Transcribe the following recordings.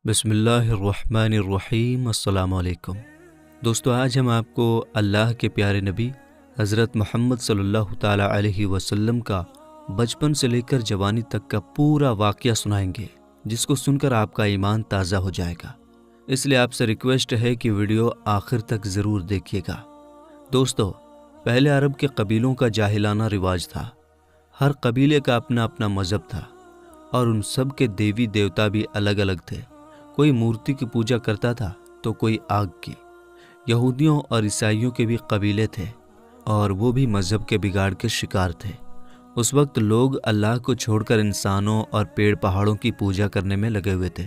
بسم اللہ الرحمن الرحیم۔ السلام علیکم دوستو، آج ہم آپ کو اللہ کے پیارے نبی حضرت محمد صلی اللہ تعالیٰ علیہ وسلم کا بچپن سے لے کر جوانی تک کا پورا واقعہ سنائیں گے، جس کو سن کر آپ کا ایمان تازہ ہو جائے گا۔ اس لیے آپ سے ریکویسٹ ہے کہ ویڈیو آخر تک ضرور دیکھیے گا۔ دوستو، پہلے عرب کے قبیلوں کا جاہلانہ رواج تھا۔ ہر قبیلے کا اپنا اپنا مذہب تھا اور ان سب کے دیوی دیوتا بھی الگ الگ تھے۔ کوئی مورتی کی پوجا کرتا تھا تو کوئی آگ کی۔ یہودیوں اور عیسائیوں کے بھی قبیلے تھے اور وہ بھی مذہب کے بگاڑ کے شکار تھے۔ اس وقت لوگ اللہ کو چھوڑ کر انسانوں اور پیڑ پہاڑوں کی پوجا کرنے میں لگے ہوئے تھے۔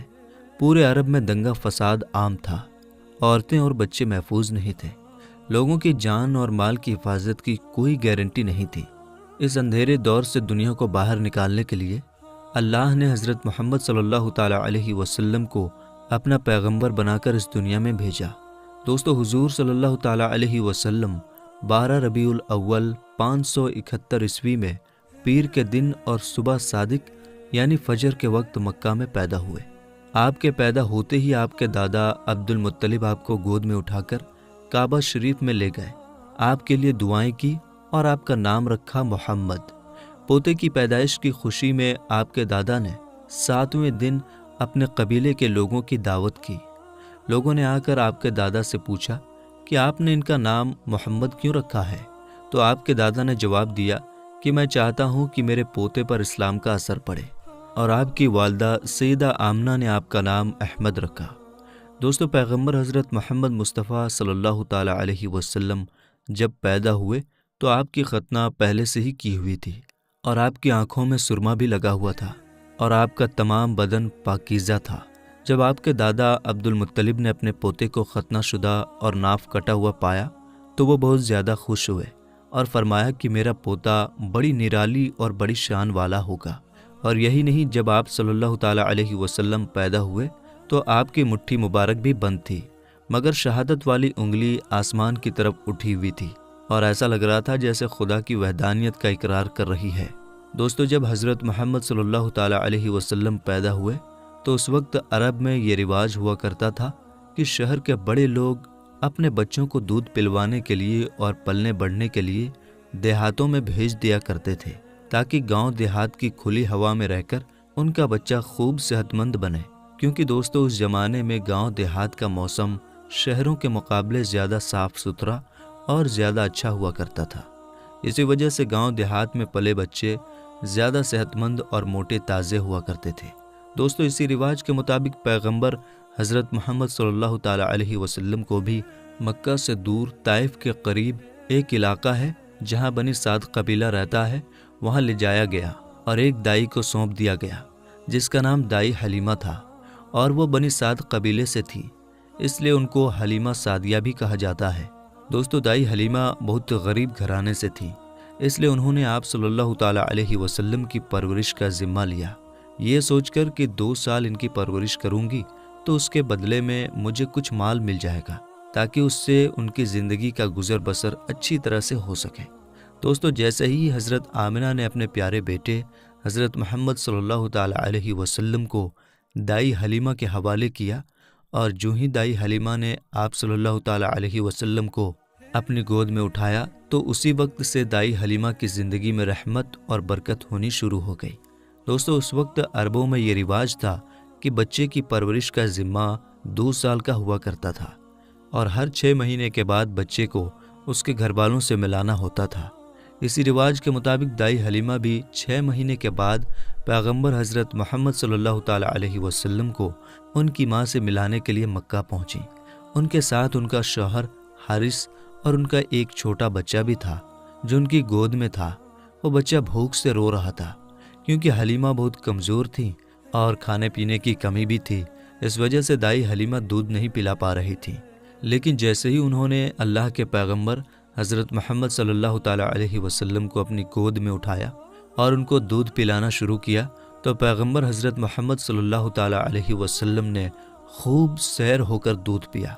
پورے عرب میں دنگا فساد عام تھا۔ عورتیں اور بچے محفوظ نہیں تھے۔ لوگوں کی جان اور مال کی حفاظت کی کوئی گارنٹی نہیں تھی۔ اس اندھیرے دور سے دنیا کو باہر نکالنے کے لیے اللہ نے حضرت محمد صلی اللہ تعالیٰ علیہ وسلم کو اپنا پیغمبر بنا کر اس دنیا میں بھیجا۔ دوستو، حضور صلی اللہ تعالیٰ علیہ وسلم 12 ربیع الاول 571 عیسوی میں پیر کے دن اور صبح صادق یعنی فجر کے وقت مکہ میں پیدا ہوئے۔ آپ کے پیدا ہوتے ہی آپ کے دادا عبد المطلب آپ کو گود میں اٹھا کر کعبہ شریف میں لے گئے، آپ کے لیے دعائیں کی اور آپ کا نام رکھا محمد۔ پوتے کی پیدائش کی خوشی میں آپ کے دادا نے 7ویں دن اپنے قبیلے کے لوگوں کی دعوت کی۔ لوگوں نے آ کر آپ کے دادا سے پوچھا کہ آپ نے ان کا نام محمد کیوں رکھا ہے؟ تو آپ کے دادا نے جواب دیا کہ میں چاہتا ہوں کہ میرے پوتے پر اسلام کا اثر پڑے، اور آپ کی والدہ سیدہ آمنہ نے آپ کا نام احمد رکھا۔ دوستو، پیغمبر حضرت محمد مصطفیٰ صلی اللہ تعالیٰ علیہ وسلم جب پیدا ہوئے تو آپ کی ختنہ پہلے سے ہی کی ہوئی تھی، اور آپ کی آنکھوں میں سرما بھی لگا ہوا تھا، اور آپ کا تمام بدن پاکیزہ تھا۔ جب آپ کے دادا عبد المطلب نے اپنے پوتے کو ختنہ شدہ اور ناف کٹا ہوا پایا تو وہ بہت زیادہ خوش ہوئے اور فرمایا کہ میرا پوتا بڑی نرالی اور بڑی شان والا ہوگا۔ اور یہی نہیں، جب آپ صلی اللہ تعالیٰ علیہ وسلم پیدا ہوئے تو آپ کی مٹھی مبارک بھی بند تھی، مگر شہادت والی انگلی آسمان کی طرف اٹھی ہوئی تھی، اور ایسا لگ رہا تھا جیسے خدا کی وحدانیت کا اقرار کر رہی ہے۔ دوستو، جب حضرت محمد صلی اللہ تعالیٰ علیہ وسلم پیدا ہوئے تو اس وقت عرب میں یہ رواج ہوا کرتا تھا کہ شہر کے بڑے لوگ اپنے بچوں کو دودھ پلوانے کے لیے اور پلنے بڑھنے کے لیے دیہاتوں میں بھیج دیا کرتے تھے، تاکہ گاؤں دیہات کی کھلی ہوا میں رہ کر ان کا بچہ خوب صحت مند بنے۔ کیونکہ دوستو، اس زمانے میں گاؤں دیہات کا موسم شہروں کے مقابلے زیادہ صاف ستھرا اور زیادہ اچھا ہوا کرتا تھا۔ اسی وجہ سے گاؤں دیہات میں پلے بچے زیادہ صحت مند اور موٹے تازے ہوا کرتے تھے۔ دوستو، اسی رواج کے مطابق پیغمبر حضرت محمد صلی اللہ تعالیٰ علیہ وسلم کو بھی مکہ سے دور طائف کے قریب ایک علاقہ ہے جہاں بنی سعد قبیلہ رہتا ہے، وہاں لے جایا گیا اور ایک دائی کو سونپ دیا گیا جس کا نام دائی حلیمہ تھا، اور وہ بنی سعد قبیلے سے تھی، اس لیے ان کو حلیمہ سعدیہ بھی کہا جاتا ہے۔ دوستو، دائی حلیمہ بہت غریب گھرانے سے تھی، اس لیے انہوں نے آپ صلی اللہ تعالیٰ علیہ وسلم کی پرورش کا ذمہ لیا، یہ سوچ کر کہ 2 سال ان کی پرورش کروں گی تو اس کے بدلے میں مجھے کچھ مال مل جائے گا، تاکہ اس سے ان کی زندگی کا گزر بسر اچھی طرح سے ہو سکے۔ دوستو، جیسے ہی حضرت آمنہ نے اپنے پیارے بیٹے حضرت محمد صلی اللہ تعالیٰ علیہ وسلم کو دائی حلیمہ کے حوالے کیا، اور جو ہی دائی حلیمہ نے آپ صلی اللہ تعالیٰ علیہ وسلم کو اپنی گود میں اٹھایا تو اسی وقت سے دائی حلیمہ کی زندگی میں رحمت اور برکت ہونی شروع ہو گئی۔ دوستو، اس وقت عربوں میں یہ رواج تھا کہ بچے کی پرورش کا ذمہ 2 سال کا ہوا کرتا تھا، اور ہر 6 مہینے کے بعد بچے کو اس کے گھر والوں سے ملانا ہوتا تھا۔ اسی رواج کے مطابق دائی حلیمہ بھی 6 مہینے کے بعد پیغمبر حضرت محمد صلی اللہ تعالیٰ علیہ وسلم کو ان کی ماں سے ملانے کے لیے مکہ پہنچی۔ ان کے ساتھ ان کا شوہر حارث اور ان کا ایک چھوٹا بچہ بھی تھا جو ان کی گود میں تھا۔ وہ بچہ بھوک سے رو رہا تھا کیونکہ حلیمہ بہت کمزور تھی اور کھانے پینے کی کمی بھی تھی، اس وجہ سے دائی حلیمہ دودھ نہیں پلا پا رہی تھی۔ لیکن جیسے ہی انہوں نے اللہ کے پیغمبر حضرت محمد صلی اللہ تعالیٰ علیہ وسلم کو اپنی گود میں اٹھایا اور ان کو دودھ پلانا شروع کیا تو پیغمبر حضرت محمد صلی اللہ تعالیٰ علیہ وسلم نے خوب سیر ہو کر دودھ پیا،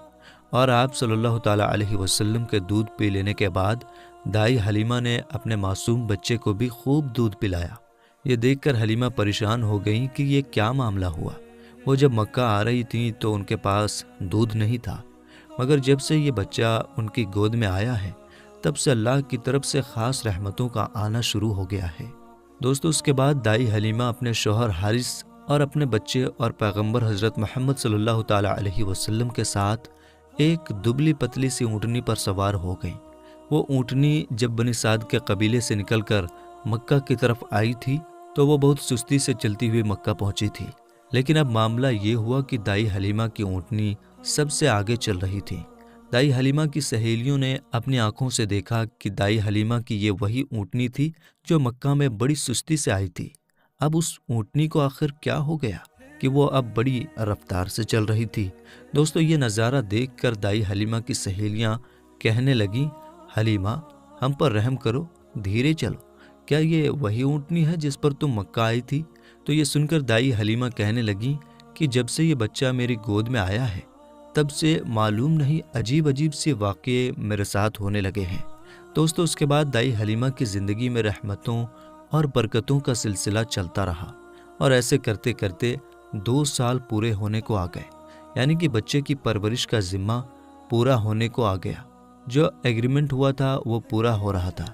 اور آپ صلی اللہ تعالیٰ علیہ وسلم کے دودھ پی لینے کے بعد دائی حلیمہ نے اپنے معصوم بچے کو بھی خوب دودھ پلایا۔ یہ دیکھ کر حلیمہ پریشان ہو گئیں کہ یہ کیا معاملہ ہوا۔ وہ جب مکہ آ رہی تھیں تو ان کے پاس دودھ نہیں تھا، مگر جب سے یہ بچہ ان کی گود میں آیا ہے تب سے اللہ کی طرف سے خاص رحمتوں کا آنا شروع ہو گیا ہے۔ دوستو، اس کے بعد دائی حلیمہ اپنے شوہر حارث اور اپنے بچے اور پیغمبر حضرت محمد صلی اللہ تعالیٰ علیہ وسلم کے ساتھ ایک دبلی پتلی سی اونٹنی پر سوار ہو گئیں۔ وہ اونٹنی جب بنی سعد کے قبیلے سے نکل کر مکہ کی طرف آئی تھی تو وہ بہت سستی سے چلتی ہوئی مکہ پہنچی تھی، لیکن اب معاملہ یہ ہوا کہ دائی حلیمہ کی اونٹنی سب سے آگے چل رہی تھی۔ دائی حلیمہ کی سہیلیوں نے اپنی آنکھوں سے دیکھا کہ دائی حلیمہ کی یہ وہی اونٹنی تھی جو مکہ میں بڑی سستی سے آئی تھی۔ اب اس اونٹنی کو آخر کیا ہو گیا کہ وہ اب بڑی رفتار سے چل رہی تھی۔ دوستو، یہ نظارہ دیکھ کر دائی حلیمہ کی سہیلیاں کہنے لگیں، حلیمہ ہم پر رحم کرو، دھیرے چلو، کیا یہ وہی اونٹنی ہے جس پر تم مکہ آئی تھی؟ تو یہ سن کر دائی حلیمہ کہنے لگیں کہ جب سے یہ بچہ میری گود میں آیا ہے تب سے معلوم نہیں عجیب عجیب سے واقعے میرے ساتھ ہونے لگے ہیں۔ دوستو، اس کے بعد دائی حلیمہ کی زندگی میں رحمتوں اور برکتوں کا سلسلہ چلتا رہا، اور ایسے کرتے کرتے 2 سال پورے ہونے کو آ گئے، یعنی کہ بچے کی پرورش کا ذمہ پورا ہونے کو آ گیا۔ جو ایگریمنٹ ہوا تھا وہ پورا ہو رہا تھا۔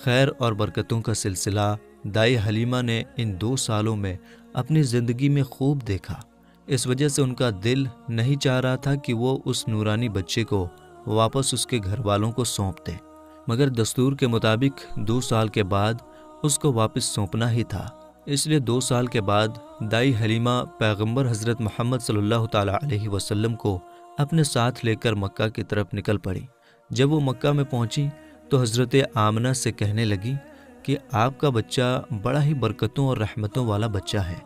خیر اور برکتوں کا سلسلہ دائی حلیمہ نے ان 2 سالوں میں اپنی زندگی میں خوب دیکھا۔ اس وجہ سے ان کا دل نہیں چاہ رہا تھا کہ وہ اس نورانی بچے کو واپس اس کے گھر والوں کو سونپ دے، مگر دستور کے مطابق 2 سال کے بعد اس کو واپس سونپنا ہی تھا۔ اس لیے 2 سال کے بعد دائی حلیمہ پیغمبر حضرت محمد صلی اللہ تعالیٰ علیہ وسلم کو اپنے ساتھ لے کر مکہ کی طرف نکل پڑی۔ جب وہ مکہ میں پہنچی تو حضرت آمنہ سے کہنے لگی کہ آپ کا بچہ بڑا ہی برکتوں اور رحمتوں والا بچہ ہے۔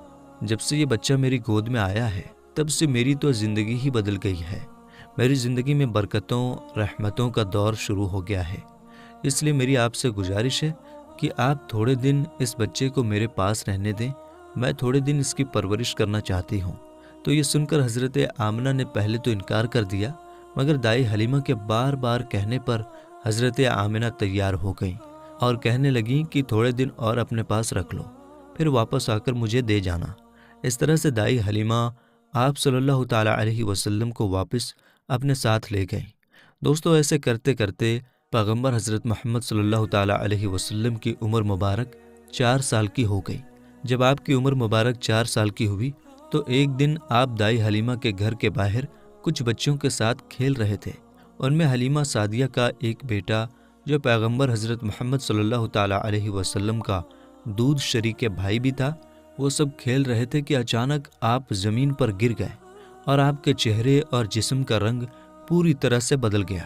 جب سے یہ بچہ میری گود میں آیا ہے تب سے میری تو زندگی ہی بدل گئی ہے۔ میری زندگی میں برکتوں رحمتوں کا دور شروع ہو گیا ہے۔ اس لیے میری آپ سے گزارش ہے کہ آپ تھوڑے دن اس بچے کو میرے پاس رہنے دیں، میں تھوڑے دن اس کی پرورش کرنا چاہتی ہوں۔ تو یہ سن کر حضرت آمنہ نے پہلے تو انکار کر دیا، مگر دائی حلیمہ کے بار بار کہنے پر حضرت آمنہ تیار ہو گئیں اور کہنے لگیں کہ تھوڑے دن اور اپنے پاس رکھ لو، پھر واپس آ کر مجھے دے جانا۔ اس طرح سے دائی حلیمہ آپ صلی اللہ تعالیٰ علیہ وسلم کو واپس اپنے ساتھ لے گئیں۔ دوستو، ایسے کرتے کرتے پیغمبر حضرت محمد صلی اللہ تعالیٰ علیہ وسلم کی عمر مبارک 4 سال کی ہو گئی۔ جب آپ کی عمر مبارک 4 سال کی ہوئی تو ایک دن آپ دائی حلیمہ کے گھر کے باہر کچھ بچوں کے ساتھ کھیل رہے تھے۔ ان میں حلیمہ سعدیہ کا ایک بیٹا جو پیغمبر حضرت محمد صلی اللہ تعالیٰ علیہ وسلم کا دودھ شریک بھائی بھی تھا۔ وہ سب کھیل رہے تھے کہ اچانک آپ زمین پر گر گئے اور آپ کے چہرے اور جسم کا رنگ پوری طرح سے بدل گیا۔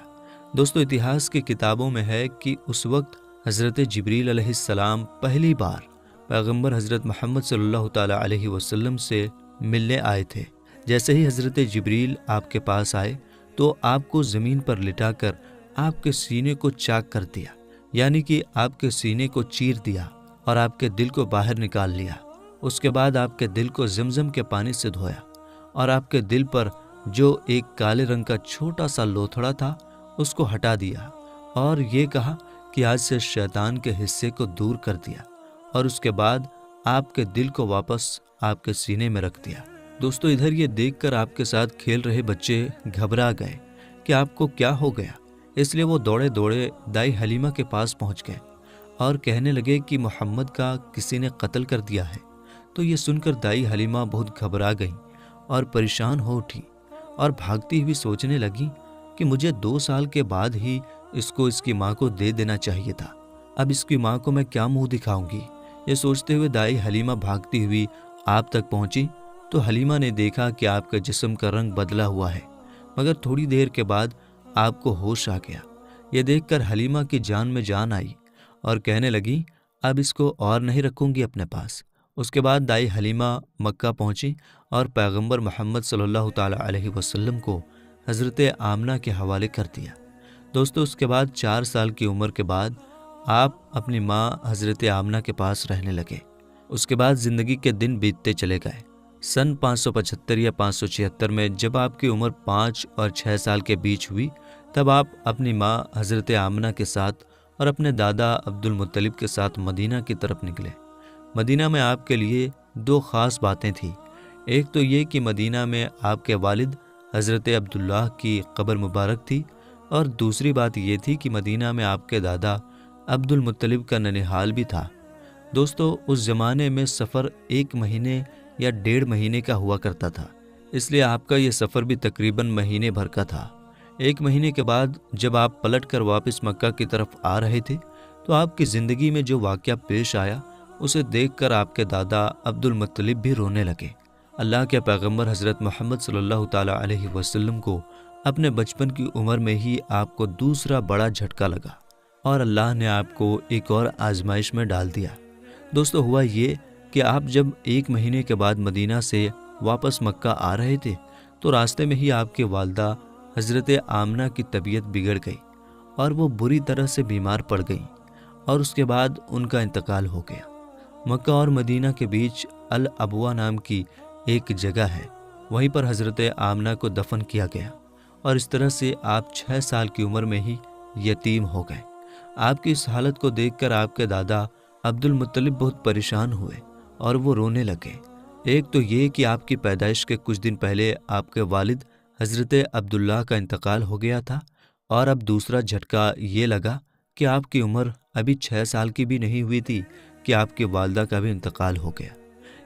دوستو، اتہاس کی کتابوں میں ہے کہ اس وقت حضرت جبریل علیہ السلام پہلی بار پیغمبر حضرت محمد صلی اللہ تعالیٰ علیہ وسلم سے ملنے آئے تھے۔ جیسے ہی حضرت جبریل آپ کے پاس آئے تو آپ کو زمین پر لٹا کر آپ کے سینے کو چاک کر دیا، یعنی کہ آپ کے سینے کو چیر دیا اور آپ کے دل کو باہر نکال لیا۔ اس کے بعد آپ کے دل کو زمزم کے پانی سے دھویا اور آپ کے دل پر جو ایک کالے رنگ کا چھوٹا سا لوتھڑا تھا اس کو ہٹا دیا اور یہ کہا کہ آج سے شیطان کے حصے کو دور کر دیا، اور اس کے بعد آپ کے دل کو واپس آپ کے سینے میں رکھ دیا۔ دوستو، ادھر یہ دیکھ کر آپ کے ساتھ کھیل رہے بچے گھبرا گئے کہ آپ کو کیا ہو گیا، اس لیے وہ دوڑے دوڑے دائی حلیمہ کے پاس پہنچ گئے اور کہنے لگے کہ محمد کا کسی نے قتل کر دیا ہے۔ تو یہ سن کر دائی حلیمہ بہت گھبرا گئیں اور پریشان ہو اٹھی اور بھاگتی ہوئی سوچنے لگی کہ مجھے 2 سال کے بعد ہی اس کو اس کی ماں کو دے دینا چاہیے تھا، اب اس کی ماں کو میں کیا منہ دکھاؤں گی۔ یہ سوچتے ہوئے دائی حلیمہ بھاگتی ہوئی آپ تک پہنچی تو حلیمہ نے دیکھا کہ آپ کا جسم کا رنگ بدلا ہوا ہے، مگر تھوڑی دیر کے بعد آپ کو ہوش آ گیا۔ یہ دیکھ کر حلیمہ کی جان میں جان آئی اور کہنے لگی اب اس کو اور نہیں رکھوں گی اپنے پاس۔ اس کے بعد دائی حلیمہ مکہ پہنچی اور پیغمبر محمد صلی اللہ تعالیٰ علیہ وسلم کو حضرت آمنہ کے حوالے کر دیا۔ دوستو، اس کے بعد 4 سال کی عمر کے بعد آپ اپنی ماں حضرت آمنہ کے پاس رہنے لگے۔ اس کے بعد زندگی کے دن بیتتے چلے گئے۔ سن 575 یا 576 میں جب آپ کی عمر 5 اور 6 سال کے بیچ ہوئی تب آپ اپنی ماں حضرت آمنہ کے ساتھ اور اپنے دادا عبد المطلب کے ساتھ مدینہ کی طرف نکلے۔ مدینہ میں آپ کے لیے 2 خاص باتیں تھیں۔ ایک تو یہ کہ مدینہ میں آپ کے والد حضرت عبداللہ کی قبر مبارک تھی، اور دوسری بات یہ تھی کہ مدینہ میں آپ کے دادا عبد المطلب کا ننھال بھی تھا۔ دوستو، اس زمانے میں سفر 1 مہینے یا 1.5 مہینے کا ہوا کرتا تھا، اس لیے آپ کا یہ سفر بھی تقریباً مہینے بھر کا تھا۔ 1 مہینے کے بعد جب آپ پلٹ کر واپس مکہ کی طرف آ رہے تھے تو آپ کی زندگی میں جو واقعہ پیش آیا اسے دیکھ کر آپ کے دادا عبد المطلب بھی رونے لگے۔ اللہ کے پیغمبر حضرت محمد صلی اللہ تعالیٰ علیہ وسلم کو اپنے بچپن کی عمر میں ہی آپ کو دوسرا بڑا جھٹکا لگا اور اللہ نے آپ کو ایک اور آزمائش میں ڈال دیا۔ دوستو، ہوا یہ کہ آپ جب 1 مہینے کے بعد مدینہ سے واپس مکہ آ رہے تھے تو راستے میں ہی آپ کی والدہ حضرت آمنہ کی طبیعت بگڑ گئی اور وہ بری طرح سے بیمار پڑ گئیں، اور اس کے بعد ان کا انتقال ہو گیا۔ مکہ اور مدینہ کے بیچ الابوا نام کی ایک جگہ ہے، وہیں پر حضرت آمنہ کو دفن کیا گیا، اور اس طرح سے آپ 6 سال کی عمر میں ہی یتیم ہو گئے۔ آپ کی اس حالت کو دیکھ کر آپ کے دادا عبد المطلب بہت پریشان ہوئے اور وہ رونے لگے۔ ایک تو یہ کہ آپ کی پیدائش کے کچھ دن پہلے آپ کے والد حضرت عبداللہ کا انتقال ہو گیا تھا، اور اب دوسرا جھٹکا یہ لگا کہ آپ کی عمر ابھی 6 سال کی بھی نہیں ہوئی تھی کہ آپ کی والدہ کا بھی انتقال ہو گیا۔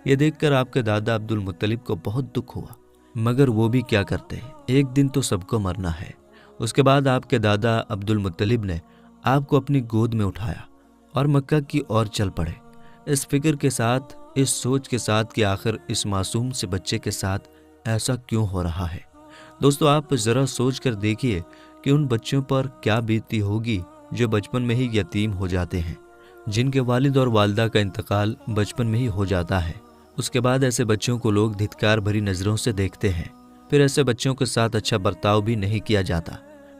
یہ دیکھ کر آپ کے دادا عبد المطلب کو بہت دکھ ہوا، مگر وہ بھی کیا کرتے، ایک دن تو سب کو مرنا ہے۔ اس کے بعد آپ کے دادا عبد المطلب نے آپ کو اپنی گود میں اٹھایا اور مکہ کی اور چل پڑے، اس فکر کے ساتھ، اس سوچ کے ساتھ کہ آخر اس معصوم سے بچے کے ساتھ ایسا کیوں ہو رہا ہے۔ دوستو، آپ ذرا سوچ کر دیکھیے کہ ان بچوں پر کیا بیتتی ہوگی جو بچپن میں ہی یتیم ہو جاتے ہیں، جن کے والد اور والدہ کا انتقال بچپن میں ہی ہو جاتا ہے۔ اس کے بعد ایسے بچوں کو لوگ دھتکار بھری نظروں سے دیکھتے ہیں، پھر ایسے بچوں کے ساتھ اچھا برتاؤ بھی نہیں کیا جاتا۔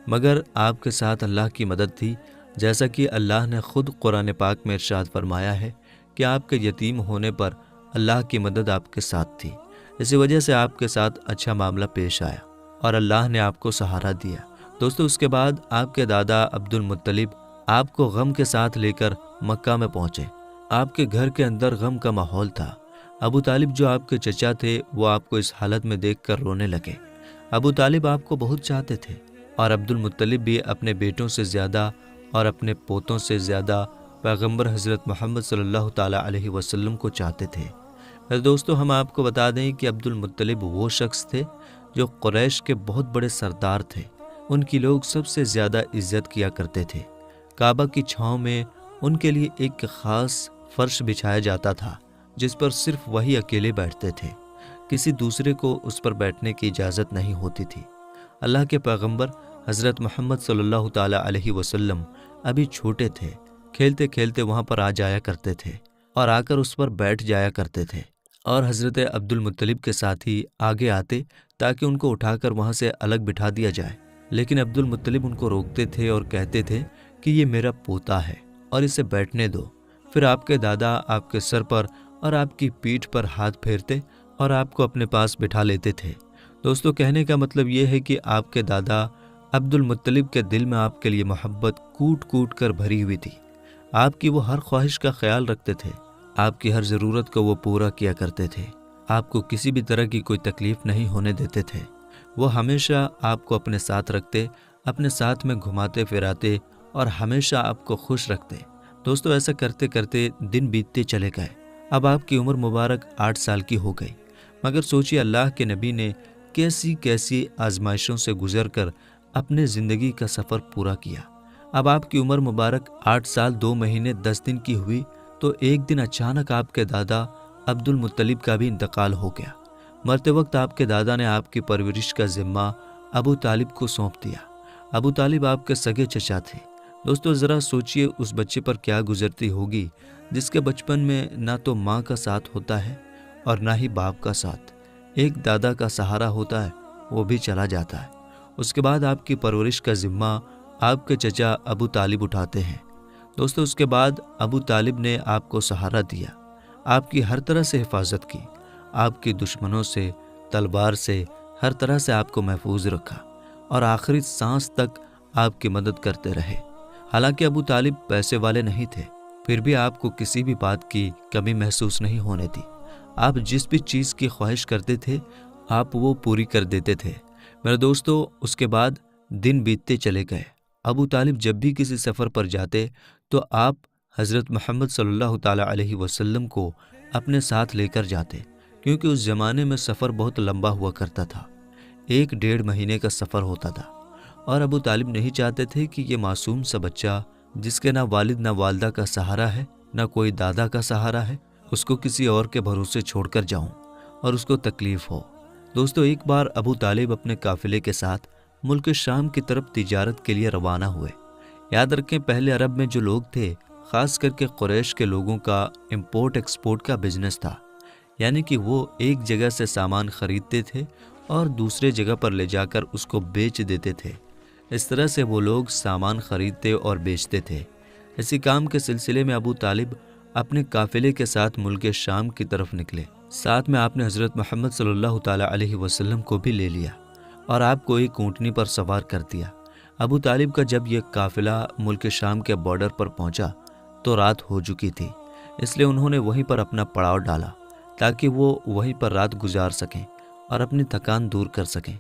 مگر آپ کے ساتھ اللہ کی مدد تھی، جیسا کہ اللہ نے خود قرآن پاک میں ارشاد فرمایا ہے کہ آپ کے یتیم ہونے پر اللہ کی مدد آپ کے ساتھ تھی۔ اسی وجہ سے آپ کے ساتھ اچھا معاملہ پیش آیا اور اللہ نے آپ کو سہارا دیا۔ دوستو، اس کے بعد آپ کے دادا عبد المطلب آپ کو غم کے ساتھ لے کر مکہ میں پہنچے۔ آپ کے گھر کے اندر غم کا ماحول تھا۔ ابو طالب جو آپ کے چچا تھے وہ آپ کو اس حالت میں دیکھ کر رونے لگے۔ ابو طالب آپ کو بہت چاہتے تھے، اور عبد المطلب بھی اپنے بیٹوں سے زیادہ اور اپنے پوتوں سے زیادہ پیغمبر حضرت محمد صلی اللہ تعالیٰ علیہ وسلم کو چاہتے تھے۔ دوستو، ہم آپ کو بتا دیں کہ عبد المطلب وہ شخص تھے جو قریش کے بہت بڑے سردار تھے۔ ان کی لوگ سب سے زیادہ عزت کیا کرتے تھے۔ کعبہ کی چھاؤں میں ان کے لیے ایک خاص فرش بچھایا جاتا تھا جس پر صرف وہی اکیلے بیٹھتے تھے، کسی دوسرے کو اس پر بیٹھنے کی اجازت نہیں ہوتی تھی۔ اللہ کے پیغمبر حضرت محمد صلی اللہ تعالیٰ علیہ وسلم ابھی چھوٹے تھے، کھیلتے کھیلتے وہاں پر آ جایا کرتے تھے اور آ کر اس پر بیٹھ جایا کرتے تھے، اور حضرت عبد المطلب کے ساتھ ہی آگے آتے تاکہ ان کو اٹھا کر وہاں سے الگ بٹھا دیا جائے، لیکن عبد المطلب ان کو روکتے تھے اور کہتے تھے کہ یہ میرا پوتا ہے اور اسے بیٹھنے دو۔ پھر آپ کے دادا آپ کے سر پر اور آپ کی پیٹھ پر ہاتھ پھیرتے اور آپ کو اپنے پاس بٹھا لیتے تھے۔ دوستو، کہنے کا مطلب یہ ہے کہ آپ کے دادا عبد المطلب کے دل میں آپ کے لیے محبت کوٹ کوٹ کر بھری ہوئی تھی۔ آپ کی وہ ہر خواہش کا خیال رکھتے تھے، آپ کی ہر ضرورت کو وہ پورا کیا کرتے تھے، آپ کو کسی بھی طرح کی کوئی تکلیف نہیں ہونے دیتے تھے۔ وہ ہمیشہ آپ کو اپنے ساتھ رکھتے، اپنے ساتھ میں گھماتے پھراتے اور ہمیشہ آپ کو خوش رکھتے۔ دوستو، ایسا کرتے کرتے دن بیتتے چلے گئے۔ اب آپ کی عمر مبارک 8 سال کی ہو گئی، مگر سوچیے اللہ کے نبی نے کیسی کیسی آزمائشوں سے گزر کر اپنے زندگی کا سفر پورا کیا۔ اب آپ کی عمر مبارک 8 سال 2 مہینے 10 دن کی ہوئی تو ایک دن اچانک آپ کے دادا عبد المطلب کا بھی انتقال ہو گیا۔ مرتے وقت آپ کے دادا نے آپ کی پرورش کا ذمہ ابو طالب کو سونپ دیا۔ ابو طالب آپ کے سگے چچا تھے۔ دوستو، ذرا سوچئے اس بچے پر کیا گزرتی ہوگی جس کے بچپن میں نہ تو ماں کا ساتھ ہوتا ہے اور نہ ہی باپ کا ساتھ، ایک دادا کا سہارا ہوتا ہے، وہ بھی چلا جاتا ہے۔ اس کے بعد آپ کی پرورش کا ذمہ آپ کے چچا ابو طالب اٹھاتے ہیں۔ دوستو، اس کے بعد ابو طالب نے آپ کو سہارا دیا، آپ کی ہر طرح سے حفاظت کی، آپ کی دشمنوں سے، تلوار سے، ہر طرح سے آپ کو محفوظ رکھا اور آخری سانس تک آپ کی مدد کرتے رہے۔ حالانکہ ابو طالب پیسے والے نہیں تھے، پھر بھی آپ کو کسی بھی بات کی کمی محسوس نہیں ہونے دی۔ آپ جس بھی چیز کی خواہش کرتے تھے آپ وہ پوری کر دیتے تھے۔ میرے دوستو، اس کے بعد دن بیتتے چلے گئے۔ ابو طالب جب بھی کسی سفر پر جاتے تو آپ حضرت محمد صلی اللہ تعالیٰ علیہ وسلم کو اپنے ساتھ لے کر جاتے، کیونکہ اس زمانے میں سفر بہت لمبا ہوا کرتا تھا، 1-1.5 مہینے کا سفر ہوتا تھا، اور ابو طالب نہیں چاہتے تھے کہ یہ معصوم سا بچہ جس کے نہ والد نہ والدہ کا سہارا ہے، نہ کوئی دادا کا سہارا ہے، اس کو کسی اور کے بھروسے چھوڑ کر جاؤں اور اس کو تکلیف ہو۔ دوستو، ایک بار ابو طالب اپنے قافلے کے ساتھ ملک شام کی طرف تجارت کے لیے روانہ ہوئے۔ یاد رکھیں، پہلے عرب میں جو لوگ تھے، خاص کر کے قریش کے لوگوں کا امپورٹ ایکسپورٹ کا بزنس تھا، یعنی کہ وہ ایک جگہ سے سامان خریدتے تھے اور دوسرے جگہ پر لے جا کر اس کو بیچ دیتے تھے۔ اس طرح سے وہ لوگ سامان خریدتے اور بیچتے تھے۔ اسی کام کے سلسلے میں ابو طالب اپنے قافلے کے ساتھ ملک شام کی طرف نکلے۔ ساتھ میں آپ نے حضرت محمد صلی اللہ تعالیٰ علیہ وسلم کو بھی لے لیا اور آپ کو ایک اونٹنی پر سوار کر دیا۔ ابو طالب کا جب یہ قافلہ ملک شام کے بارڈر پر پہنچا تو رات ہو چکی تھی، اس لیے انہوں نے وہیں پر اپنا پڑاؤ ڈالا تاکہ وہ وہیں پر رات گزار سکیں اور اپنی تھکان دور کر سکیں۔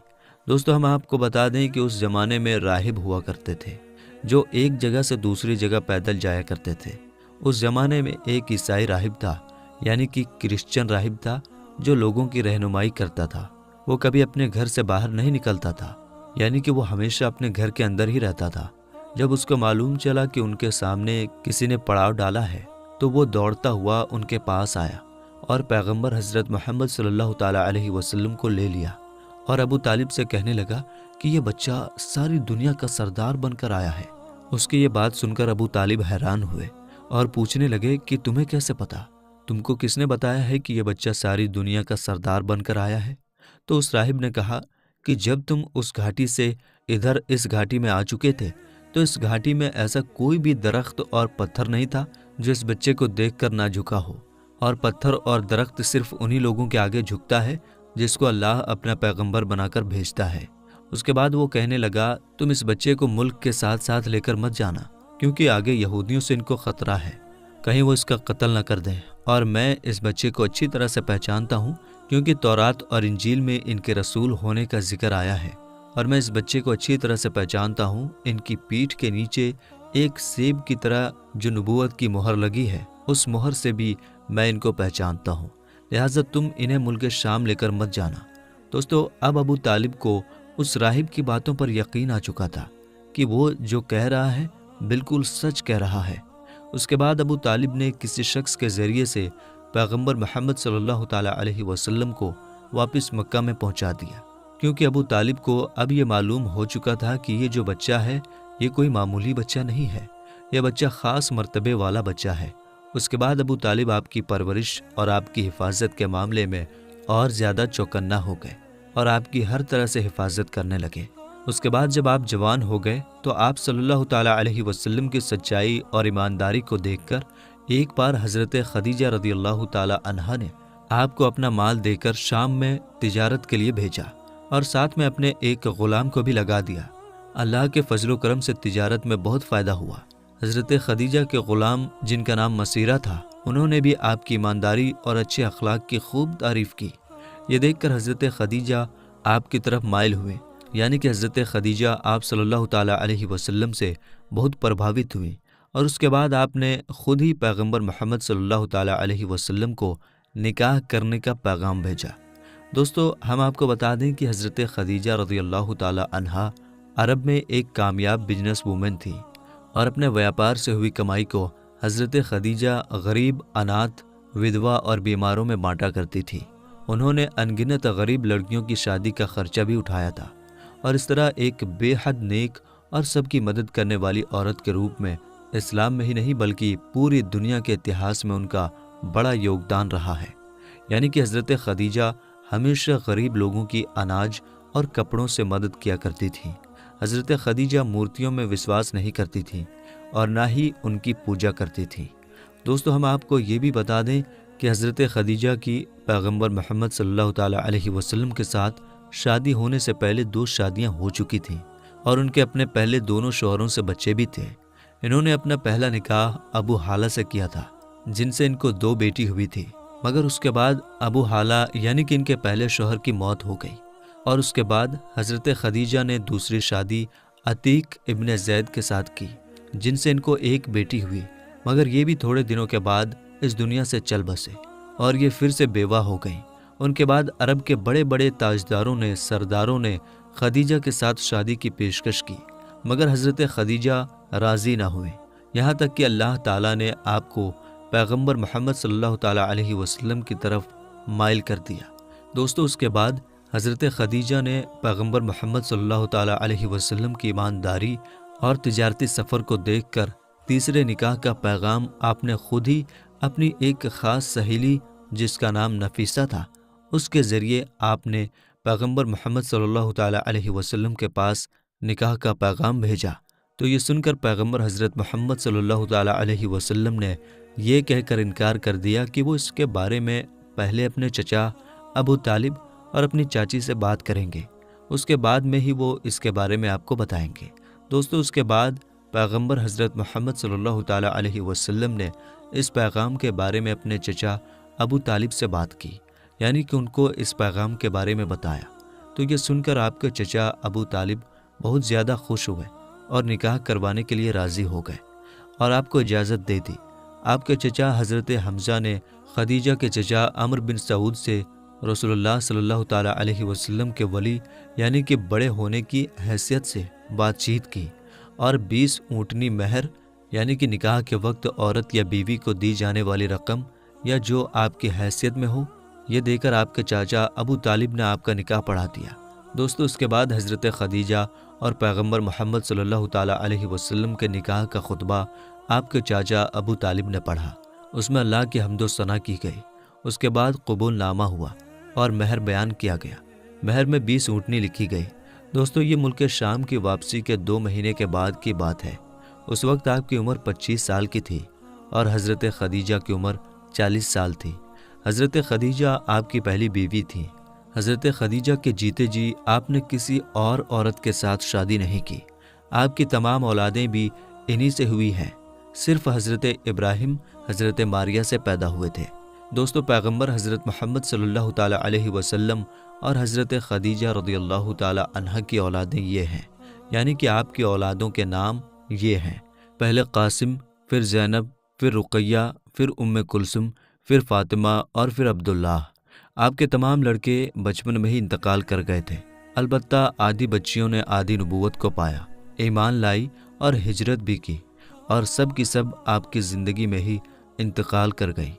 دوستو، ہم آپ کو بتا دیں کہ اس زمانے میں راہب ہوا کرتے تھے جو ایک جگہ سے دوسری جگہ پیدل جایا کرتے تھے۔ اس زمانے میں ایک عیسائی راہب تھا، یعنی کہ کرسچن راہب تھا، جو لوگوں کی رہنمائی کرتا تھا۔ وہ کبھی اپنے گھر سے باہر نہیں نکلتا تھا، یعنی کہ وہ ہمیشہ اپنے گھر کے اندر ہی رہتا تھا۔ جب اس کو معلوم چلا کہ ان کے سامنے کسی نے پڑاؤ ڈالا ہے تو وہ دوڑتا ہوا ان کے پاس آیا اور پیغمبر حضرت محمد صلی اللہ تعالیٰ علیہ وسلم کو لے لیا اور ابو طالب سے کہنے لگا کہ یہ بچہ ساری دنیا کا سردار بن کر آیا ہے۔ اس کی یہ بات سن کر ابو طالب حیران ہوئے اور پوچھنے لگے کہ تمہیں کیسے پتا؟ تم کو کس نے بتایا ہے کہ یہ بچہ ساری دنیا کا سردار بن کر آیا ہے؟ تو اس راہب نے کہا کہ جب تم اس گھاٹی سے ادھر اس گھاٹی میں آ چکے تھے تو اس گھاٹی میں ایسا کوئی بھی درخت اور پتھر نہیں تھا جو اس بچے کو دیکھ کر نہ جھکا ہو، اور پتھر اور درخت صرف انہی لوگوں کے آگے جھکتا ہے جس کو اللہ اپنا پیغمبر بنا کر بھیجتا ہے۔ اس کے بعد وہ کہنے لگا، تم اس بچے کو ملک کے ساتھ ساتھ لے کر مت جانا، کیونکہ آگے یہودیوں سے ان کو خطرہ ہے، کہیں وہ اس کا قتل نہ کر دیں، اور میں اس بچے کو اچھی طرح سے پہچانتا ہوں کیونکہ تورات اور انجیل میں ان کے رسول ہونے کا ذکر آیا ہے، اور میں اس بچے کو اچھی طرح سے پہچانتا ہوں۔ ان کی پیٹھ کے نیچے ایک سیب کی طرح جو نبوت کی مہر لگی ہے، اس مہر سے بھی میں ان کو پہچانتا ہوں، لہٰذا تم انہیں ملک شام لے کر مت جانا۔ دوستو، اب ابو طالب کو اس راہب کی باتوں پر یقین آ چکا تھا کہ وہ جو کہہ رہا ہے بالکل سچ کہہ رہا ہے۔ اس کے بعد ابو طالب نے کسی شخص کے ذریعے سے پیغمبر محمد صلی اللہ تعالیٰ علیہ وسلم کو واپس مکہ میں پہنچا دیا، کیونکہ ابو طالب کو اب یہ معلوم ہو چکا تھا کہ یہ جو بچہ ہے یہ کوئی معمولی بچہ نہیں ہے، یہ بچہ خاص مرتبے والا بچہ ہے۔ اس کے بعد ابو طالب آپ کی پرورش اور آپ کی حفاظت کے معاملے میں اور زیادہ چوکنا ہو گئے اور آپ کی ہر طرح سے حفاظت کرنے لگے۔ اس کے بعد جب آپ جوان ہو گئے تو آپ صلی اللہ تعالیٰ علیہ وسلم کی سچائی اور ایمانداری کو دیکھ کر ایک بار حضرت خدیجہ رضی اللہ تعالیٰ عنہا نے آپ کو اپنا مال دے کر شام میں تجارت کے لیے بھیجا اور ساتھ میں اپنے ایک غلام کو بھی لگا دیا۔ اللہ کے فضل و کرم سے تجارت میں بہت فائدہ ہوا۔ حضرت خدیجہ کے غلام جن کا نام مسیرہ تھا، انہوں نے بھی آپ کی ایمانداری اور اچھے اخلاق کی خوب تعریف کی۔ یہ دیکھ کر حضرت خدیجہ آپ کی طرف مائل ہوئے، یعنی کہ حضرت خدیجہ آپ صلی اللہ تعالیٰ علیہ وسلم سے بہت پربھاوت ہوئی، اور اس کے بعد آپ نے خود ہی پیغمبر محمد صلی اللہ تعالیٰ علیہ وسلم کو نکاح کرنے کا پیغام بھیجا۔ دوستو، ہم آپ کو بتا دیں کہ حضرت خدیجہ رضی اللہ تعالیٰ عنہا عرب میں ایک کامیاب بزنس وومن تھی، اور اپنے ویاپار سے ہوئی کمائی کو حضرت خدیجہ غریب، اناتھ، ودوا اور بیماروں میں بانٹا کرتی تھی۔ انہوں نے ان گنت غریب لڑکیوں کی شادی کا خرچہ بھی اٹھایا تھا، اور اس طرح ایک بے حد نیک اور سب کی مدد کرنے والی عورت کے روپ میں اسلام میں ہی نہیں بلکہ پوری دنیا کے اتہاس میں ان کا بڑا یوگدان رہا ہے۔ یعنی کہ حضرت خدیجہ ہمیشہ غریب لوگوں کی اناج اور کپڑوں سے مدد کیا کرتی تھیں۔ حضرت خدیجہ مورتیوں میں وشواس نہیں کرتی تھیں اور نہ ہی ان کی پوجا کرتی تھیں۔ دوستو، ہم آپ کو یہ بھی بتا دیں کہ حضرت خدیجہ کی پیغمبر محمد صلی اللہ تعالیٰ علیہ وسلم کے ساتھ شادی ہونے سے پہلے 2 شادیاں ہو چکی تھیں، اور ان کے اپنے پہلے دونوں شوہروں سے بچے بھی تھے۔ انہوں نے اپنا پہلا نکاح ابو حالہ سے کیا تھا، جن سے ان کو 2 بیٹی ہوئی تھی۔ مگر اس کے بعد ابو حالہ یعنی کہ ان کے پہلے شوہر کی موت ہو گئی، اور اس کے بعد حضرت خدیجہ نے دوسری شادی عتیق ابن زید کے ساتھ کی، جن سے ان کو ایک بیٹی ہوئی، مگر یہ بھی تھوڑے دنوں کے بعد اس دنیا سے چل بسے اور یہ پھر سے بیوہ ہو گئیں۔ ان کے بعد عرب کے بڑے بڑے تاجداروں نے، سرداروں نے خدیجہ کے ساتھ شادی کی پیشکش کی، مگر حضرت خدیجہ راضی نہ ہوئے، یہاں تک کہ اللہ تعالیٰ نے آپ کو پیغمبر محمد صلی اللہ تعالیٰ علیہ وسلم کی طرف مائل کر دیا۔ دوستو، اس کے بعد حضرت خدیجہ نے پیغمبر محمد صلی اللہ تعالیٰ علیہ وسلم کی ایمانداری اور تجارتی سفر کو دیکھ کر تیسرے نکاح کا پیغام آپ نے خود ہی اپنی ایک خاص سہیلی جس کا نام نفیسہ تھا، اس کے ذریعے آپ نے پیغمبر محمد صلی اللہ تعالیٰ علیہ وسلم کے پاس نکاح کا پیغام بھیجا۔ تو یہ سن کر پیغمبر حضرت محمد صلی اللہ تعالیٰ علیہ وسلم نے یہ کہہ کر انکار کر دیا کہ وہ اس کے بارے میں پہلے اپنے چچا ابو طالب اور اپنی چاچی سے بات کریں گے، اس کے بعد میں ہی وہ اس کے بارے میں آپ کو بتائیں گے۔ دوستو، اس کے بعد پیغمبر حضرت محمد صلی اللہ تعالیٰ علیہ وسلم نے اس پیغام کے بارے میں اپنے چچا ابو طالب سے بات کی، یعنی کہ ان کو اس پیغام کے بارے میں بتایا۔ تو یہ سن کر آپ کے چچا ابو طالب بہت زیادہ خوش ہوئے اور نکاح کروانے کے لیے راضی ہو گئے اور آپ کو اجازت دے دی۔ آپ کے چچا حضرت حمزہ نے خدیجہ کے چچا عمرو بن سعود سے رسول اللہ صلی اللہ تعالیٰ علیہ وسلم کے ولی یعنی کہ بڑے ہونے کی حیثیت سے بات چیت کی اور 20 اونٹنی مہر یعنی کہ نکاح کے وقت عورت یا بیوی کو دی جانے والی رقم یا جو آپ کی حیثیت میں ہو، یہ دے کر آپ کے چاچا ابو طالب نے آپ کا نکاح پڑھا دیا۔ دوستو، اس کے بعد حضرت خدیجہ اور پیغمبر محمد صلی اللہ تعالیٰ علیہ وسلم کے نکاح کا خطبہ آپ کے چاچا ابو طالب نے پڑھا۔ اس میں اللہ کی حمد و ثنا کی گئی۔ اس کے بعد قبول نامہ ہوا اور مہر بیان کیا گیا۔ مہر میں 20 اونٹنی لکھی گئی۔ دوستو، یہ ملک شام کی واپسی کے 2 مہینے کے بعد کی بات ہے۔ اس وقت آپ کی عمر 25 سال کی تھی اور حضرت خدیجہ کی عمر 40 سال تھی۔ حضرت خدیجہ آپ کی پہلی بیوی تھی۔ حضرت خدیجہ کے جیتے جی آپ نے کسی اور عورت کے ساتھ شادی نہیں کی۔ آپ کی تمام اولادیں بھی انہی سے ہوئی ہیں، صرف حضرت ابراہیم حضرت ماریہ سے پیدا ہوئے تھے۔ دوستو، پیغمبر حضرت محمد صلی اللہ تعالیٰ علیہ وسلم اور حضرت خدیجہ رضی اللہ تعالیٰ عنہا کی اولادیں یہ ہیں، یعنی کہ آپ کی اولادوں کے نام یہ ہیں: پہلے قاسم، پھر زینب، پھر رقیہ، پھر ام کلثوم، پھر فاطمہ اور پھر عبداللہ۔ آپ کے تمام لڑکے بچپن میں ہی انتقال کر گئے تھے، البتہ آدھی بچیوں نے آدھی نبوت کو پایا، ایمان لائی اور ہجرت بھی کی، اور سب کی سب آپ کی زندگی میں ہی انتقال کر گئی۔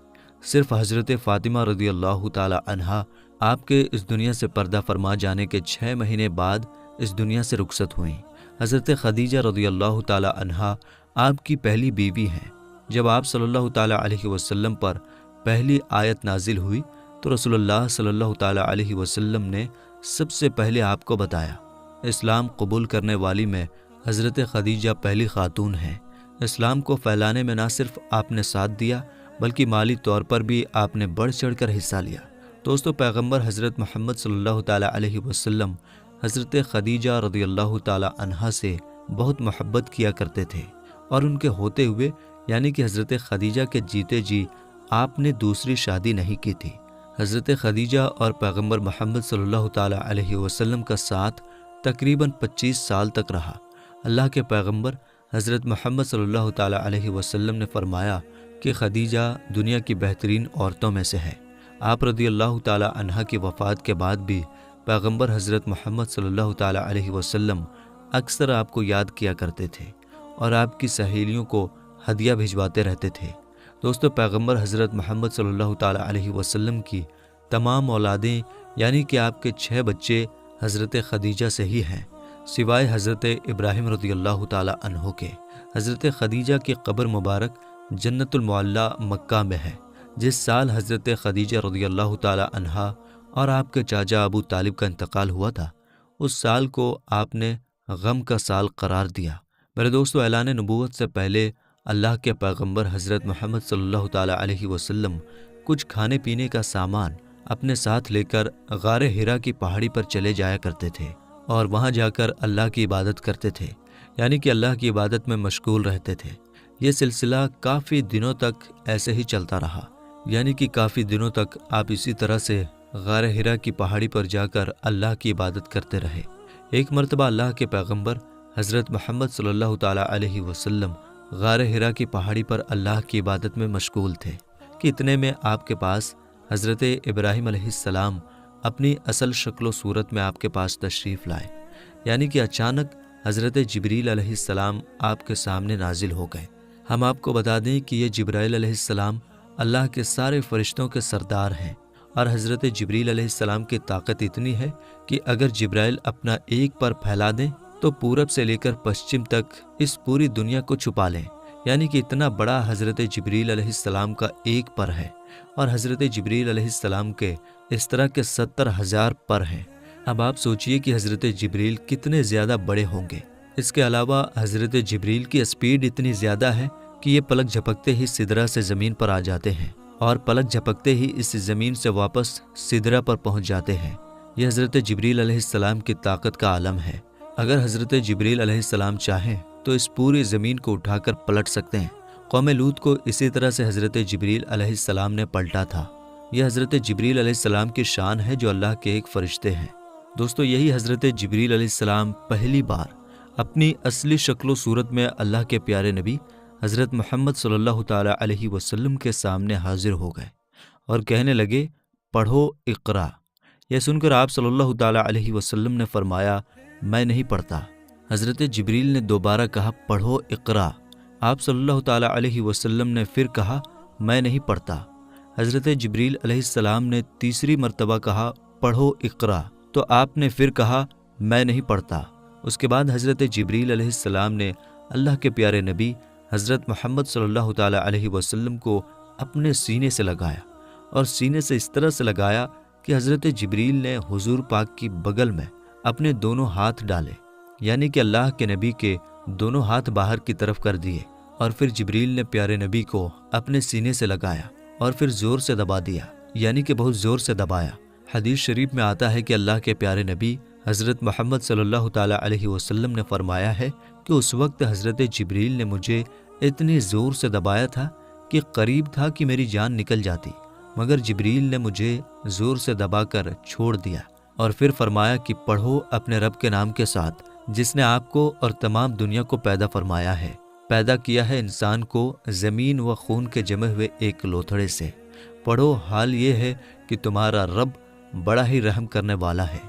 صرف حضرت فاطمہ رضی اللہ تعالیٰ عنہا آپ کے اس دنیا سے پردہ فرما جانے کے 6 مہینے بعد اس دنیا سے رخصت ہوئیں۔ حضرت خدیجہ رضی اللہ تعالیٰ عنہا آپ کی پہلی بیوی ہیں۔ جب آپ صلی اللہ تعالیٰ علیہ وسلم پر پہلی آیت نازل ہوئی تو رسول اللہ صلی اللہ تعالیٰ علیہ وسلم نے سب سے پہلے آپ کو بتایا۔ اسلام قبول کرنے والی میں حضرت خدیجہ پہلی خاتون ہیں۔ اسلام کو پھیلانے میں نہ صرف آپ نے ساتھ دیا بلکہ مالی طور پر بھی آپ نے بڑھ چڑھ کر حصہ لیا۔ دوستو، پیغمبر حضرت محمد صلی اللہ تعالیٰ علیہ وسلم حضرت خدیجہ رضی اللہ تعالیٰ عنہا سے بہت محبت کیا کرتے تھے، اور ان کے ہوتے ہوئے یعنی کہ حضرت خدیجہ کے جیتے جی آپ نے دوسری شادی نہیں کی تھی۔ حضرت خدیجہ اور پیغمبر محمد صلی اللہ تعالیٰ علیہ وسلم کا ساتھ تقریباً 25 سال تک رہا۔ اللہ کے پیغمبر حضرت محمد صلی اللہ تعالیٰ علیہ وسلم نے فرمایا کہ خدیجہ دنیا کی بہترین عورتوں میں سے ہے۔ آپ رضی اللہ تعالیٰ عنہا کی وفات کے بعد بھی پیغمبر حضرت محمد صلی اللہ تعالیٰ علیہ وسلم اکثر آپ کو یاد کیا کرتے تھے اور آپ کی سہیلیوں کو ہدیہ بھجواتے رہتے تھے۔ دوستو، پیغمبر حضرت محمد صلی اللہ تعالیٰ علیہ وسلم کی تمام اولادیں یعنی کہ آپ کے 6 بچے حضرت خدیجہ سے ہی ہیں، سوائے حضرت ابراہیم رضی اللہ تعالیٰ عنہ کے۔ حضرت خدیجہ کی قبر مبارک جنت المعلیٰ مکہ میں ہے۔ جس سال حضرت خدیجہ رضی اللہ تعالیٰ عنہا اور آپ کے چاچا ابو طالب کا انتقال ہوا تھا، اس سال کو آپ نے غم کا سال قرار دیا۔ میرے دوستو، اعلان نبوت سے پہلے اللہ کے پیغمبر حضرت محمد صلی اللہ تعالیٰ علیہ وسلم کچھ کھانے پینے کا سامان اپنے ساتھ لے کر غار حرا کی پہاڑی پر چلے جایا کرتے تھے اور وہاں جا کر اللہ کی عبادت کرتے تھے، یعنی کہ اللہ کی عبادت میں مشغول رہتے تھے۔ یہ سلسلہ کافی دنوں تک ایسے ہی چلتا رہا۔ یعنی کہ کافی دنوں تک آپ اسی طرح سے غار حرا کی پہاڑی پر جا کر اللہ کی عبادت کرتے رہے۔ ایک مرتبہ اللہ کے پیغمبر حضرت محمد صلی اللہ تعالیٰ علیہ وسلم غار حرا کی پہاڑی پر اللہ کی عبادت میں مشغول تھے کہ اتنے میں آپ کے پاس حضرت ابراہیم علیہ السلام اپنی اصل شکل و صورت میں آپ کے پاس تشریف لائے، یعنی کہ اچانک حضرت جبریل علیہ السلام آپ کے سامنے نازل ہو گئے۔ ہم آپ کو بتا دیں کہ یہ جبرائیل علیہ السلام اللہ کے سارے فرشتوں کے سردار ہیں، اور حضرت جبریل علیہ السلام کی طاقت اتنی ہے کہ اگر جبرائیل اپنا ایک پر پھیلا دیں تو پورب سے لے کر پشچم تک اس پوری دنیا کو چھپا لیں، یعنی کہ اتنا بڑا حضرت جبریل علیہ السلام کا ایک پر ہے، اور حضرت جبریل علیہ السلام کے اس طرح کے 70,000 پر ہیں۔ اب آپ سوچئے کہ حضرت جبریل کتنے زیادہ بڑے ہوں گے۔ اس کے علاوہ حضرت جبریل کی اسپیڈ اتنی زیادہ ہے کہ یہ پلک جھپکتے ہی سدرہ سے زمین پر آ جاتے ہیں، اور پلک جھپکتے ہی اس زمین سے واپس سدرہ پر پہنچ جاتے ہیں۔ یہ حضرت جبریل علیہ السلام کی طاقت کا عالم ہے۔ اگر حضرت جبریل علیہ السلام چاہیں تو اس پوری زمین کو اٹھا کر پلٹ سکتے ہیں۔ قوم لوط کو اسی طرح سے حضرت جبریل علیہ السلام نے پلٹا تھا۔ یہ حضرت جبریل علیہ السلام کی شان ہے جو اللہ کے ایک فرشتے ہیں۔ دوستو، یہی حضرت جبریل علیہ السلام پہلی بار اپنی اصلی شکل و صورت میں اللہ کے پیارے نبی حضرت محمد صلی اللہ تعالیٰ علیہ وسلم کے سامنے حاضر ہو گئے اور کہنے لگے، پڑھو اقرا۔ یہ سن کر آپ صلی اللہ تعالیٰ علیہ وسلم نے فرمایا، میں نہیں پڑھتا۔ حضرت جبریل نے دوبارہ کہا، پڑھو اقرا۔ آپ صلی اللہ تعالیٰ علیہ وسلم نے پھر کہا، میں نہیں پڑھتا۔ حضرت جبریل علیہ السلام نے تیسری مرتبہ کہا، پڑھو اقرا، تو آپ نے پھر کہا، میں نہیں پڑھتا۔ اس کے بعد حضرت جبریل علیہ السلام نے اللہ کے پیارے نبی حضرت محمد صلی اللہ تعالیٰ علیہ وسلم کو اپنے سینے سے لگایا، اور سینے سے اس طرح سے لگایا کہ حضرت جبریل نے حضور پاک کی بغل میں اپنے دونوں ہاتھ ڈالے، یعنی کہ اللہ کے نبی کے دونوں ہاتھ باہر کی طرف کر دیے، اور پھر جبریل نے پیارے نبی کو اپنے سینے سے لگایا اور پھر زور سے دبا دیا، یعنی کہ بہت زور سے دبایا۔ حدیث شریف میں آتا ہے کہ اللہ کے پیارے نبی حضرت محمد صلی اللہ تعالیٰ علیہ وسلم نے فرمایا ہے کہ اس وقت حضرت جبریل نے مجھے اتنی زور سے دبایا تھا کہ قریب تھا کہ میری جان نکل جاتی، مگر جبریل نے مجھے زور سے دبا کر چھوڑ دیا، اور پھر فرمایا کہ پڑھو اپنے رب کے نام کے ساتھ جس نے آپ کو اور تمام دنیا کو پیدا فرمایا ہے، پیدا کیا ہے انسان کو زمین و خون کے جمے ہوئے ایک لوتھڑے سے۔ پڑھو، حال یہ ہے کہ تمہارا رب بڑا ہی رحم کرنے والا ہے۔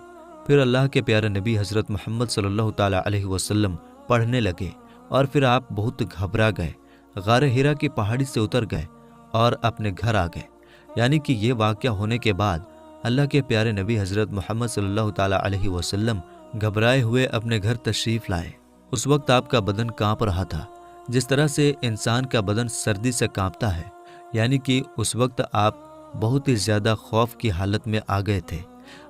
پھر اللہ کے پیارے نبی حضرت محمد صلی اللہ تعالیٰ علیہ وسلم پڑھنے لگے، اور پھر آپ بہت گھبرا گئے، غار حرا کی پہاڑی سے اتر گئے اور اپنے گھر آ گئے۔ یعنی کہ یہ واقعہ ہونے کے بعد اللہ کے پیارے نبی حضرت محمد صلی اللہ تعالیٰ علیہ وسلم گھبرائے ہوئے اپنے گھر تشریف لائے۔ اس وقت آپ کا بدن کانپ رہا تھا، جس طرح سے انسان کا بدن سردی سے کانپتا ہے، یعنی کہ اس وقت آپ بہت ہی زیادہ خوف کی حالت میں آ گئے تھے۔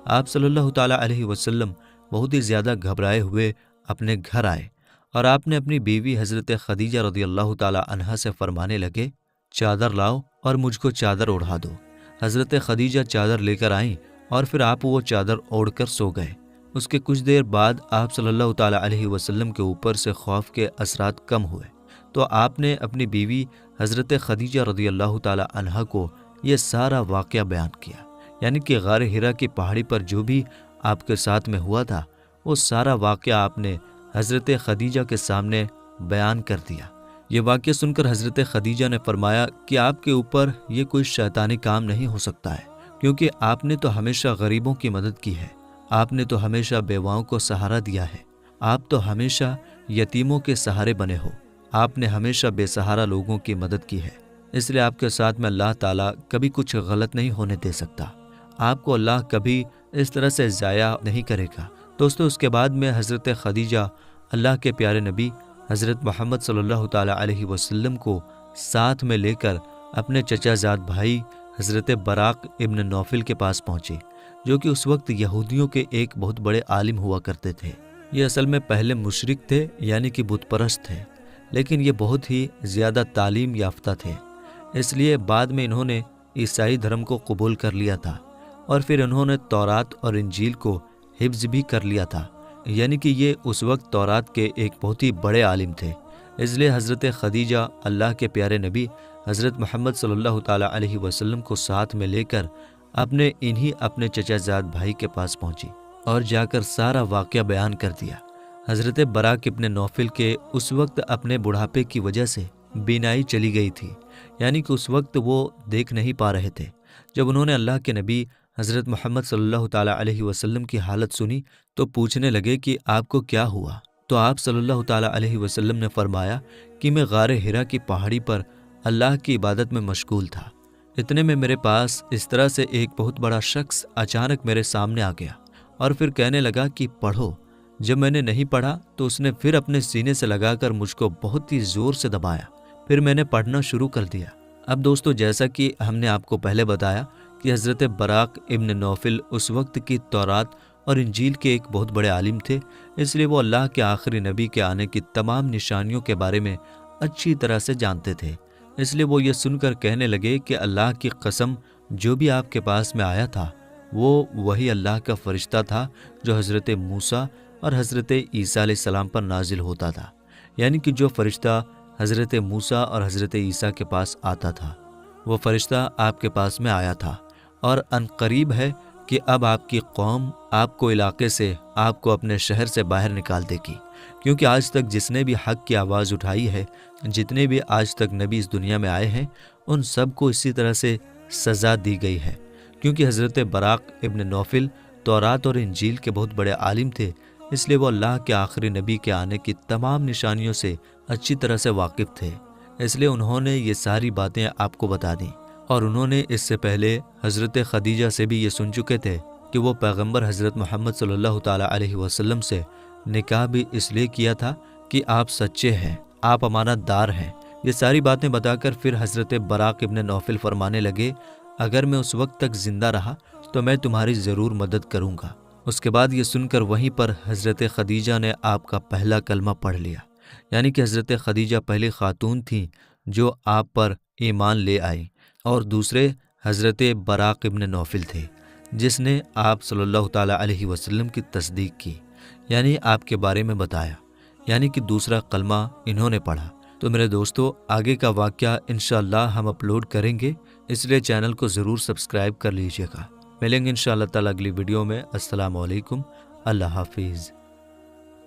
آپ صلی اللہ تعالیٰ علیہ وسلم بہت ہی زیادہ گھبرائے ہوئے اپنے گھر آئے، اور آپ نے اپنی بیوی حضرت خدیجہ رضی اللہ تعالیٰ عنہا سے فرمانے لگے، چادر لاؤ اور مجھ کو چادر اوڑھا دو۔ حضرت خدیجہ چادر لے کر آئیں، اور پھر آپ وہ چادر اوڑھ کر سو گئے۔ اس کے کچھ دیر بعد آپ صلی اللہ تعالیٰ علیہ وسلم کے اوپر سے خوف کے اثرات کم ہوئے، تو آپ نے اپنی بیوی حضرت خدیجہ رضی اللہ تعالیٰ عنہا کو یہ سارا واقعہ بیان کیا، یعنی کہ غار حرا کی پہاڑی پر جو بھی آپ کے ساتھ میں ہوا تھا وہ سارا واقعہ آپ نے حضرت خدیجہ کے سامنے بیان کر دیا۔ یہ واقعہ سن کر حضرت خدیجہ نے فرمایا کہ آپ کے اوپر یہ کوئی شیطانی کام نہیں ہو سکتا ہے، کیونکہ آپ نے تو ہمیشہ غریبوں کی مدد کی ہے، آپ نے تو ہمیشہ بیواؤں کو سہارا دیا ہے، آپ تو ہمیشہ یتیموں کے سہارے بنے ہو، آپ نے ہمیشہ بے سہارا لوگوں کی مدد کی ہے، اس لیے آپ کے ساتھ میں اللہ تعالیٰ کبھی کچھ غلط نہیں ہونے دے سکتا، آپ کو اللہ کبھی اس طرح سے ضائع نہیں کرے گا۔ دوستو، اس کے بعد میں حضرت خدیجہ اللہ کے پیارے نبی حضرت محمد صلی اللہ تعالیٰ علیہ وسلم کو ساتھ میں لے کر اپنے چچا زاد بھائی حضرت براق ابن نوفل کے پاس پہنچے، جو کہ اس وقت یہودیوں کے ایک بہت بڑے عالم ہوا کرتے تھے۔ یہ اصل میں پہلے مشرک تھے، یعنی کہ بت پرست تھے، لیکن یہ بہت ہی زیادہ تعلیم یافتہ تھے، اس لیے بعد میں انہوں نے عیسائی دھرم کو قبول کر لیا تھا، اور پھر انہوں نے تورات اور انجیل کو حفظ بھی کر لیا تھا، یعنی کہ یہ اس وقت تورات کے ایک بہت ہی بڑے عالم تھے۔ اس لیے حضرت خدیجہ اللہ کے پیارے نبی حضرت محمد صلی اللہ تعالیٰ علیہ وسلم کو ساتھ میں لے کر اپنے چچا زاد بھائی کے پاس پہنچی اور جا کر سارا واقعہ بیان کر دیا۔ حضرت براق ابن نوفل کے اس وقت اپنے بڑھاپے کی وجہ سے بینائی چلی گئی تھی، یعنی کہ اس وقت وہ دیکھ نہیں پا رہے تھے۔ جب انہوں نے اللہ کے نبی حضرت محمد صلی اللہ تعالیٰ علیہ وسلم کی حالت سنی تو پوچھنے لگے کہ آپ کو کیا ہوا؟ تو آپ صلی اللہ تعالیٰ علیہ وسلم نے فرمایا کہ میں غار ہرا کی پہاڑی پر اللہ کی عبادت میں مشغول تھا۔ اتنے میں میرے پاس اس طرح سے ایک بہت بڑا شخص اچانک میرے سامنے آ گیا اور پھر کہنے لگا کہ پڑھو۔ جب میں نے نہیں پڑھا تو اس نے پھر اپنے سینے سے لگا کر مجھ کو بہت ہی زور سے دبایا، پھر میں نے پڑھنا شروع کر دیا۔ اب دوستو، جیسا کہ ہم نے آپ کو پہلے بتایا کہ حضرت براق ابن نوفل اس وقت کی تورات اور انجیل کے ایک بہت بڑے عالم تھے، اس لیے وہ اللہ کے آخری نبی کے آنے کی تمام نشانیوں کے بارے میں اچھی طرح سے جانتے تھے۔ اس لیے وہ یہ سن کر کہنے لگے کہ اللہ کی قسم، جو بھی آپ کے پاس میں آیا تھا وہ وہی اللہ کا فرشتہ تھا جو حضرت موسیٰ اور حضرت عیسیٰ علیہ السلام پر نازل ہوتا تھا، یعنی کہ جو فرشتہ حضرت موسیٰ اور حضرت عیسیٰ کے پاس آتا تھا وہ فرشتہ آپ کے پاس میں آیا تھا، اور ان قریب ہے کہ اب آپ کی قوم آپ کو علاقے سے، آپ کو اپنے شہر سے باہر نکال دے گی، کیونکہ آج تک جس نے بھی حق کی آواز اٹھائی ہے، جتنے بھی آج تک نبی اس دنیا میں آئے ہیں، ان سب کو اسی طرح سے سزا دی گئی ہے۔ کیونکہ حضرت براق ابن نوفل تورات اور انجیل کے بہت بڑے عالم تھے، اس لیے وہ اللہ کے آخری نبی کے آنے کی تمام نشانیوں سے اچھی طرح سے واقف تھے، اس لیے انہوں نے یہ ساری باتیں آپ کو بتا دیں۔ اور انہوں نے اس سے پہلے حضرت خدیجہ سے بھی یہ سن چکے تھے کہ وہ پیغمبر حضرت محمد صلی اللہ تعالیٰ علیہ وسلم سے نکاح بھی اس لیے کیا تھا کہ آپ سچے ہیں، آپ امانت دار ہیں۔ یہ ساری باتیں بتا کر پھر حضرت براق ابن نوفل فرمانے لگے، اگر میں اس وقت تک زندہ رہا تو میں تمہاری ضرور مدد کروں گا۔ اس کے بعد یہ سن کر وہیں پر حضرت خدیجہ نے آپ کا پہلا کلمہ پڑھ لیا، یعنی کہ حضرت خدیجہ پہلی خاتون تھیں جو آپ پر ایمان لے آئی، اور دوسرے حضرت براق ابن نوفل تھے جس نے آپ صلی اللہ تعالیٰ علیہ وسلم کی تصدیق کی، یعنی آپ کے بارے میں بتایا، یعنی کہ دوسرا کلمہ انہوں نے پڑھا۔ تو میرے دوستو، آگے کا واقعہ انشاءاللہ ہم اپلوڈ کریں گے، اس لیے چینل کو ضرور سبسکرائب کر لیجیے گا۔ ملیں گے انشاءاللہ تعالیٰ اگلی ویڈیو میں۔ السلام علیکم، اللہ حافظ۔